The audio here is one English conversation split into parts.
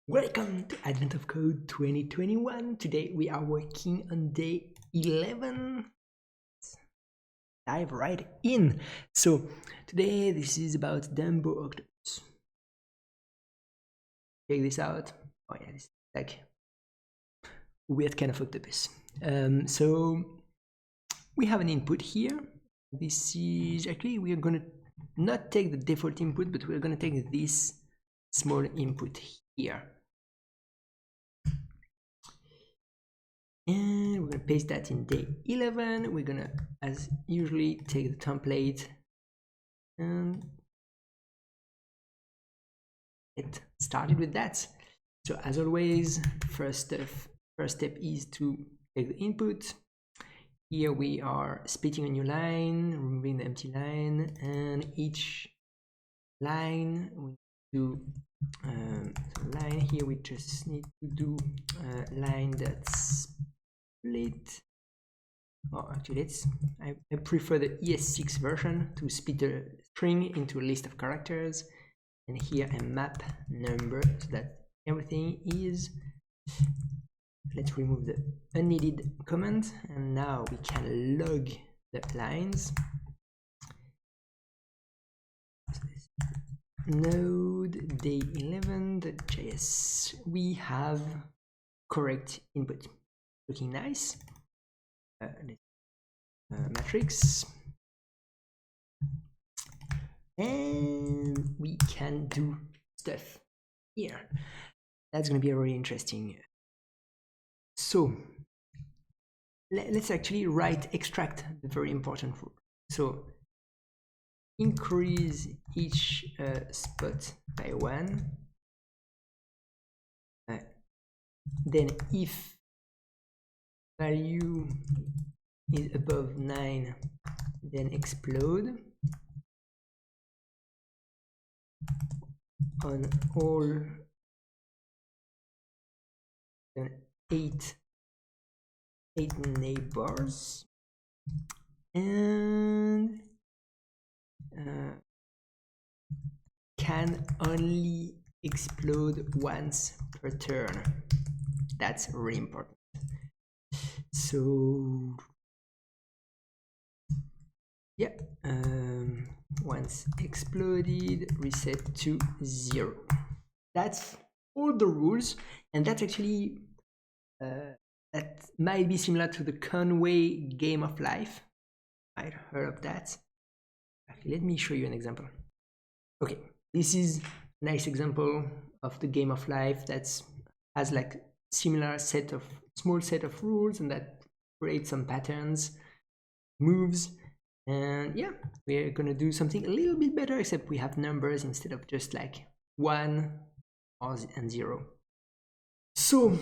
Welcome to Advent of Code 2021. Today we are working on day 11. Let's dive right in. So today this is about Dumbo octopus. Check this out. Oh yeah, this is like weird kind of octopus. So we have an input here. This is actually, we are going to not take the default input, but we're going to take this small input here. And we're going to paste that in day 11. We're going to, as usually, take the template and get started with that. So as always, first step is to take the input. Here we are splitting a new line, removing the empty line, and each line we do line here. We just need to do a line that's split. Oh, actually, I prefer the ES6 version to split the string into a list of characters, and here a map number so that everything is. Let's remove the unneeded comment, and now we can log the lines. Node day 11.js. We have correct input. Looking nice. Matrix. And we can do stuff here. That's going to be really interesting. So let's actually extract the very important rule. So increase each spot by 1. Then if value is above 9, then explode on all 8 neighbors, and can only explode once per turn. That's really important. So yeah, once exploded, reset to 0. That's all the rules, and that's actually that might be similar to the Conway game of life. I've heard of that. Okay, let me show you an example. Okay, this is a nice example of the game of life that has like similar small set of rules, and that creates some patterns, moves. And yeah, we're gonna do something a little bit better, except we have numbers instead of just like 1 and 0. So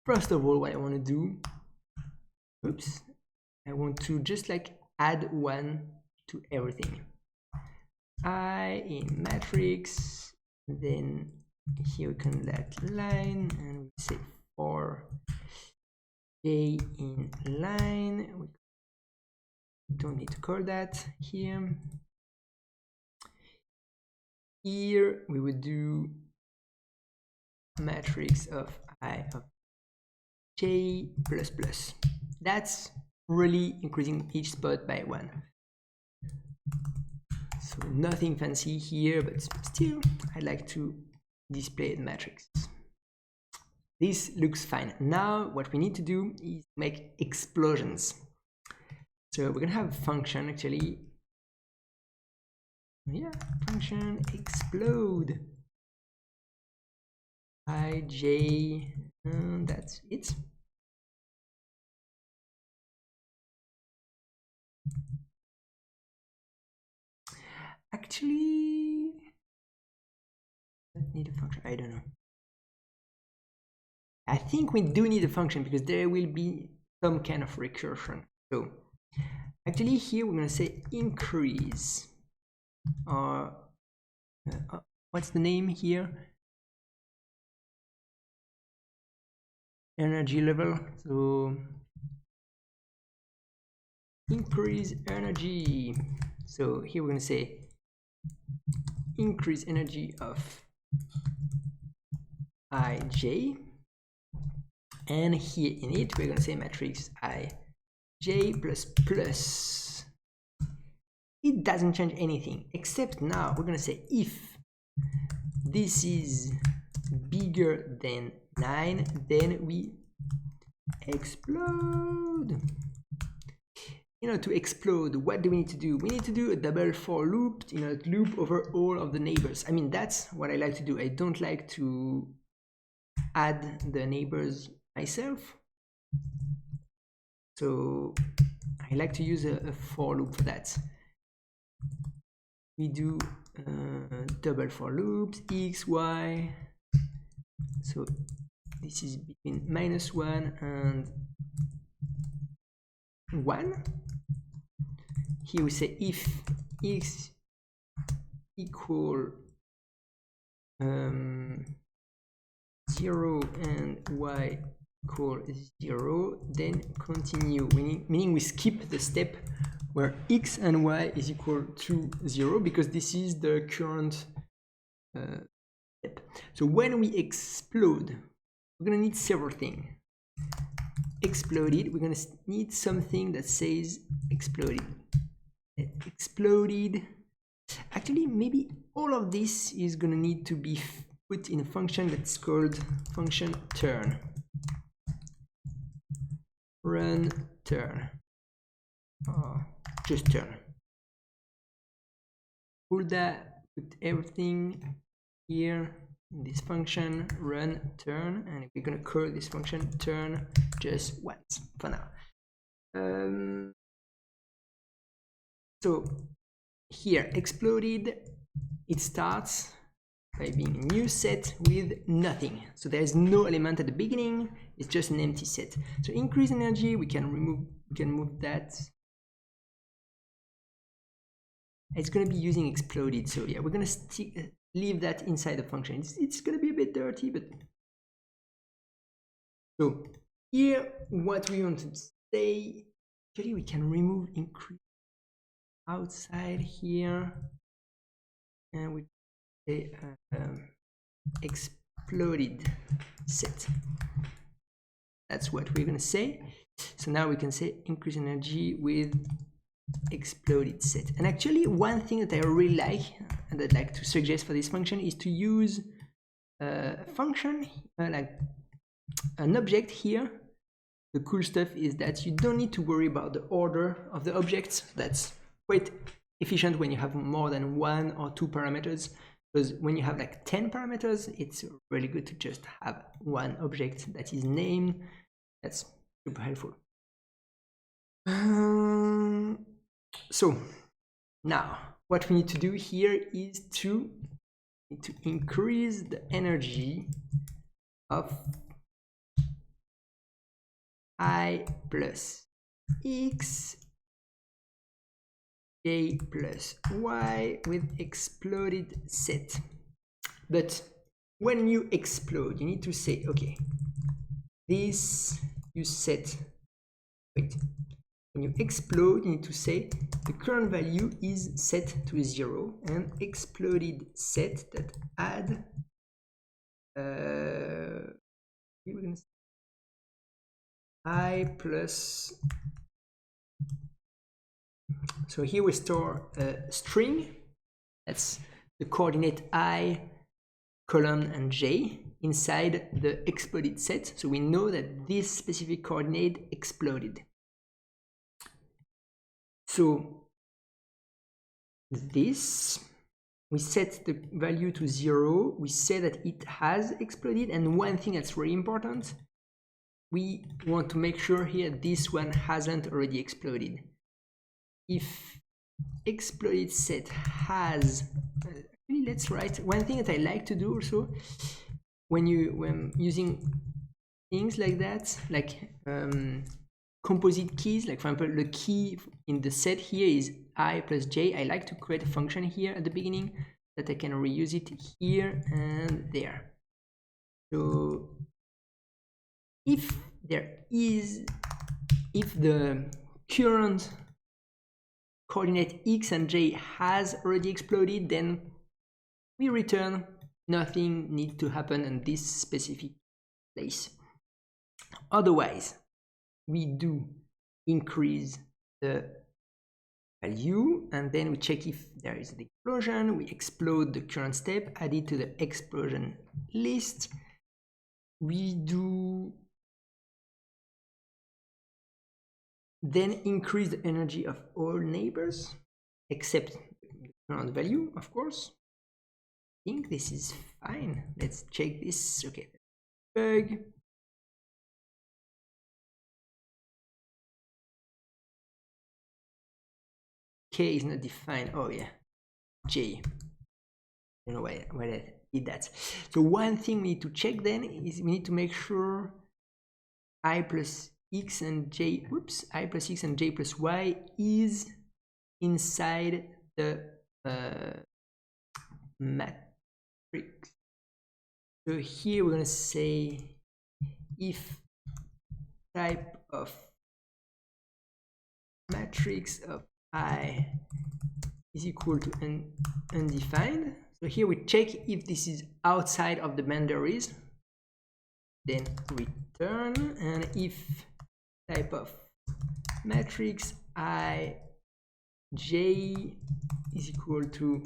first of all, what I want to do, I want to just like add 1 to everything. I in matrix, then here we can let line, and we say for J in line. We don't need to call that here. Here we would do matrix of I of J plus plus. That's really increasing each spot by 1. So nothing fancy here, but still I like to display the matrix. This looks fine. Now what we need to do is make explosions. So we're gonna have a function actually. Yeah, function explode ij, and that's it. Actually, I don't need a function. I don't know. I think we do need a function because there will be some kind of recursion. So actually here we're going to say increase, or what's the name here? Energy level. So increase energy. So here we're going to say increase energy of ij, and here in it we're going to say matrix ij plus plus. It doesn't change anything, except now we're going to say if this is bigger than 9, then we explode. In order to explode, what do we need to do? We need to do a double for loop, loop over all of the neighbors. I mean, that's what I like to do. I don't like to add the neighbors myself. So I like to use a for loop for that. We do double for loops, x, y. So this is between -1 and 1. Here we say if x equal 0 and y equal 0, then continue, meaning we skip the step where x and y is equal to 0, because this is the current step. So when we explode, we're going to need several things. Exploded, we're going to need something that says exploded. Exploded. Actually, maybe all of this is going to need to be put in a function that's called function turn. Run turn. Just turn. Pull that, put everything here in this function, run turn, and we're going to call this function turn just once for now. So here, exploded, it starts by being a new set with nothing. So there is no element at the beginning, it's just an empty set. So increase energy, we can move that. It's going to be using exploded, so yeah, we're going to leave that inside the function. It's going to be a bit dirty, but so here what we want to say, actually we can remove increase outside here, and we say exploded set. That's what we're going to say. So now we can say increase energy with exploded set. And actually one thing that I really like and I'd like to suggest for this function is to use a function like an object here. The cool stuff is that you don't need to worry about the order of the objects. That's quite efficient when you have more than 1 or 2 parameters, because when you have like 10 parameters, it's really good to just have one object that is named. That's super helpful. So now what we need to do here is to increase the energy of I plus x j plus y with exploded set. But when you explode, you need to say, okay, this you set, wait, when you explode, you need to say the current value is set to 0 and exploded set that add we're gonna say I plus, so here we store a string, that's the coordinate I, column and j inside the exploded set, so we know that this specific coordinate exploded. So this, we set the value to 0, we say that it has exploded, and one thing that's really important, we want to make sure here this one hasn't already exploded. If exploded set has, actually let's write, one thing that I like to do also, when using things like that, like composite keys, like for example the key in the set here is I plus j, I like to create a function here at the beginning that I can reuse it here and there. So if the current coordinate x and j has already exploded, then we return. Nothing needs to happen in this specific place. Otherwise, we do increase the value, and then we check if there is an explosion. We explode the current step, add it to the explosion list. We do then increase the energy of all neighbors, except the current value, of course. I think this is fine. Let's check this. Okay, bug. K is not defined. Oh yeah, J. I don't know why I did that. So one thing we need to check then is we need to make sure I plus x and j, I plus x and j plus y is inside the matrix. So here we're going to say if type of matrix of I is equal to undefined. So here we check if this is outside of the boundaries, then return, and if type of matrix I j is equal to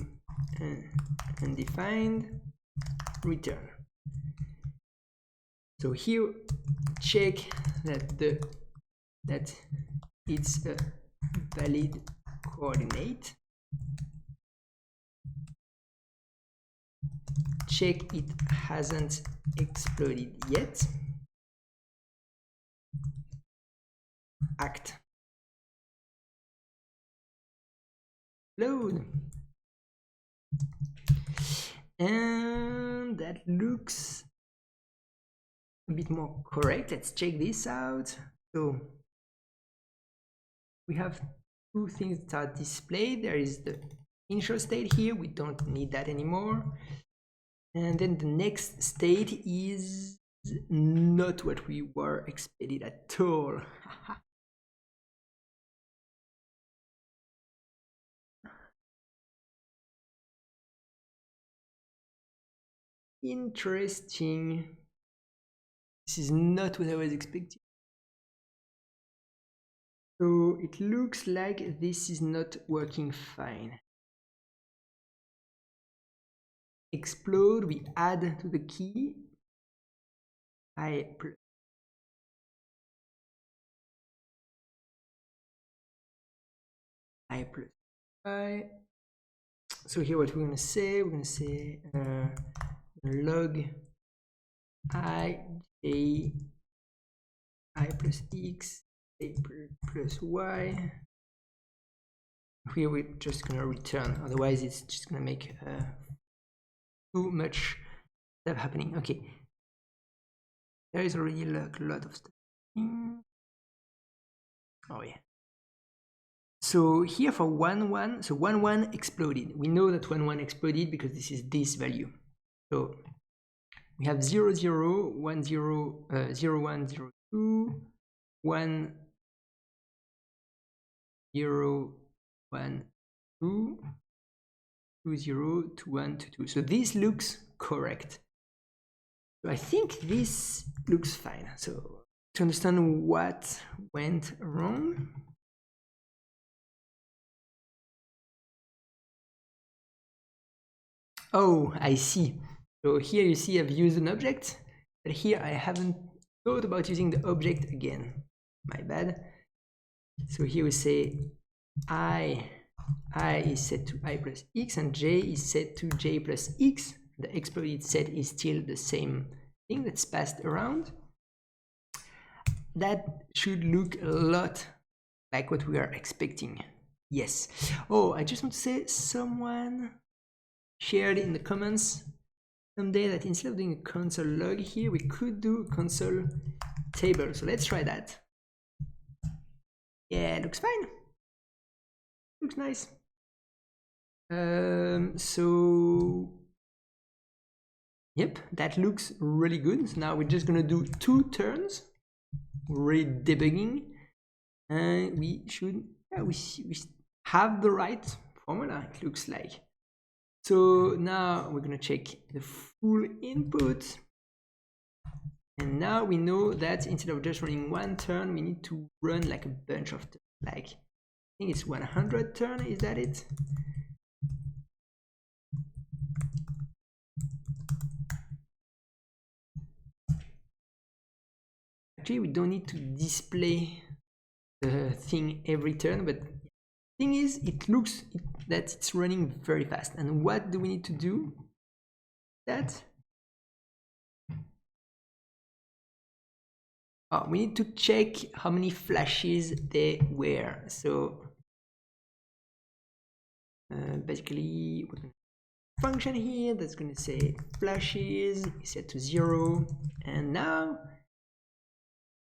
undefined, return. So here check that it's a valid coordinate. Check it hasn't exploded yet. Act. Load. And that looks a bit more correct. Let's check this out. So we have two things that are displayed. There is the initial state here. We don't need that anymore. And then the next state is not what we were expected at all. Interesting. This is not what I was expecting. So it looks like this is not working fine. Explode, we add to the key I plus I. So here what we're going to say, log I j I plus x a plus y. Here we're just going to return, otherwise it's just going to make too much stuff happening. Okay, there is already like a lot of stuff. Oh yeah. So here for 1-1, so 1-1 exploded. We know that 1-1 exploded because this is this value. So we have 0, 0, 1, 0, 0, 1, 0, 2, 1, 0, 1, 2, 2, 0, 2, 1, 2, 2. So this looks correct. So I think this looks fine. So to understand what went wrong, oh, I see. So here you see I've used an object, but here I haven't thought about using the object again. My bad. So here we say I is set to I plus x and j is set to j plus x. The exploded set is still the same thing that's passed around. That should look a lot like what we are expecting. Yes. Oh, I just want to say someone shared in the comments someday that instead of doing a console log here, we could do a console table. So let's try that. Yeah, it looks fine. Looks nice. So yep, that looks really good. So now we're just gonna do 2 turns, really debugging, and we should, yeah, we have the right formula, it looks like. So now we're going to check the full input. And now we know that instead of just running one turn, we need to run like a bunch of turns. Like, I think it's 100 turn, is that it? Actually, we don't need to display the thing every turn, but the thing is, it looks that it's running very fast. And what do we need to do? We need to check how many flashes there were. So basically, we're going to function here that's going to say flashes set to 0. And now,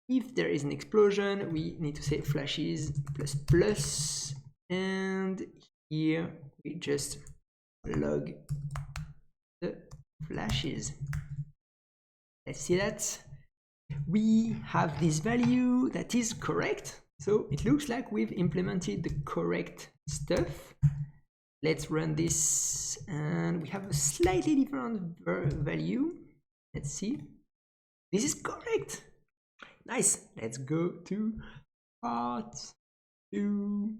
if there is an explosion, we need to say flashes plus plus. And here we just log the flashes. Let's see that. We have this value that is correct. So it looks like we've implemented the correct stuff. Let's run this and we have a slightly different value. Let's see. This is correct. Nice. Let's go to part 2.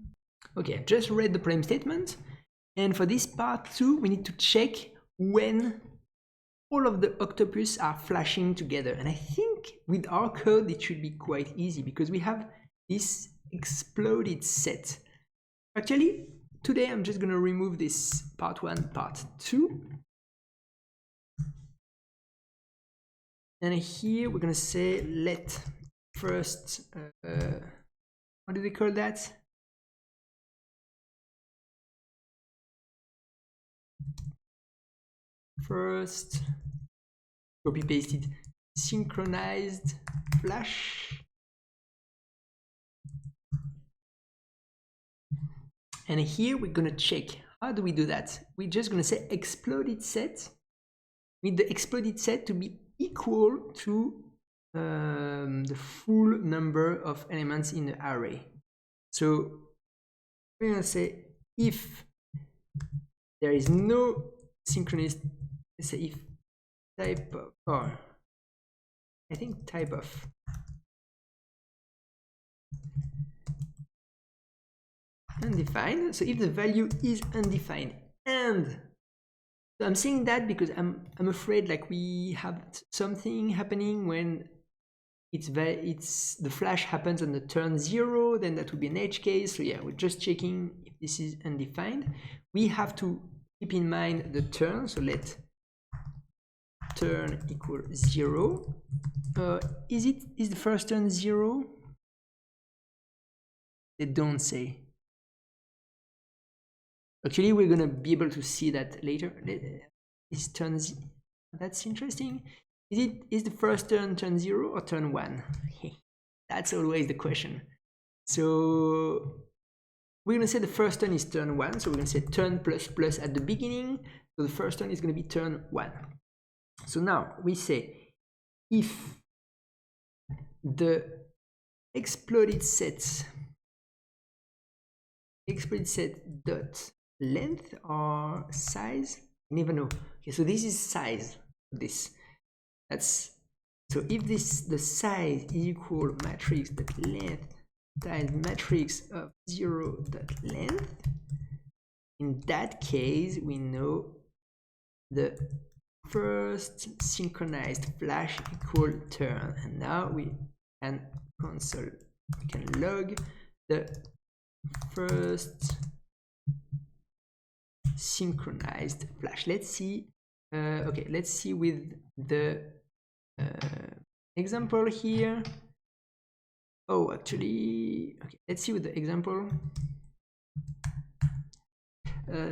Okay, I've just read the problem statement. And for this part 2, we need to check when all of the octopus are flashing together. And I think with our code, it should be quite easy because we have this exploded set. Actually, today I'm just going to remove this part 1, part 2. And here we're going to say let first, what do they call that? First, copy pasted, synchronized flash. And here we're going to check. How do we do that? We're just going to say exploded set. We need the exploded set to be equal to the full number of elements in the array. So we're going to say if there is no synchronous, let's say if type of, or I think type of undefined. So if the value is undefined, and so I'm saying that because I'm afraid like we have something happening when it's the flash happens on the turn 0, then that would be an edge case. So yeah, we're just checking if this is undefined. We have to keep in mind the turn. So let turn equal 0. Is the first turn 0? They don't say. Actually, we're gonna be able to see that later. This turns. That's interesting. Is the first turn 0 or turn 1? That's always the question. So we're gonna say the first turn is turn 1. So we're gonna say turn plus plus at the beginning. So the first turn is gonna be turn 1. So now we say if the exploded set dot length or size, I never know. Okay, so this is size. That's so if the size is equal matrix dot length times matrix of 0 dot length, in that case we know the first synchronized flash equal turn. And now we can log the first synchronized flash. Let's see. Okay, let's see with the example here. Oh, actually, okay, let's see with the example.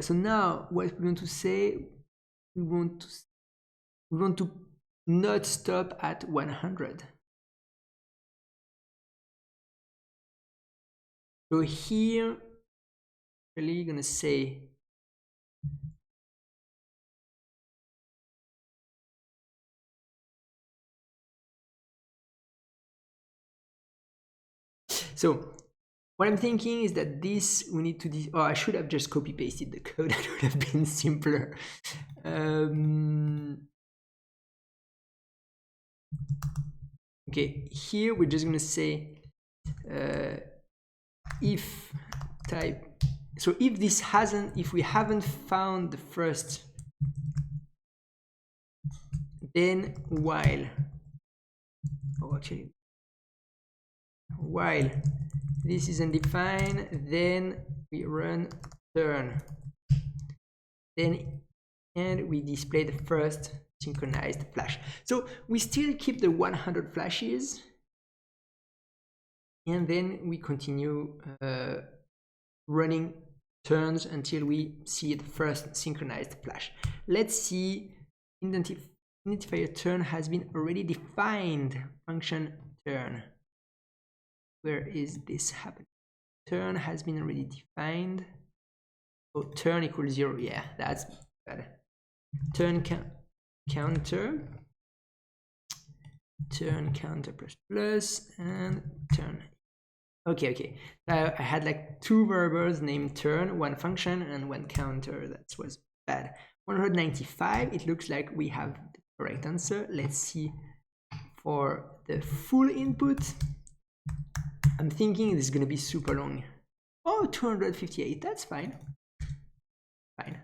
So now what we want to say, we want to not stop at 100. So here, really gonna say so What I'm thinking is that this we need to oh, I should have just copy pasted the code. That would have been simpler. Okay, here we're just going to say if type. So if we haven't found the first, then while, oh actually, while this is undefined, then we run turn, then and we display the first synchronized flash. So we still keep the 100 flashes, and then we continue running turns until we see the first synchronized flash. Let's see, identifier turn has been already defined. Function turn. Where is this happening? Turn has been already defined. Oh, turn equals 0. Yeah, that's better. Turn counter. Turn counter plus plus and turn. Okay. I had like two variables named turn, one function and one counter. That was bad. 195. It looks like we have the correct answer. Let's see for the full input. I'm thinking this is going to be super long. Oh, 258. That's fine. Fine.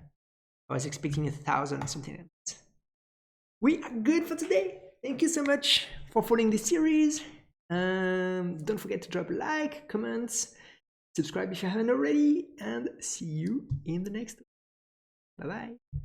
I was expecting 1,000 or something like that. We are good for today. Thank you so much for following this series. Don't forget to drop a like, comments, subscribe if you haven't already, and see you in the next one. Bye bye.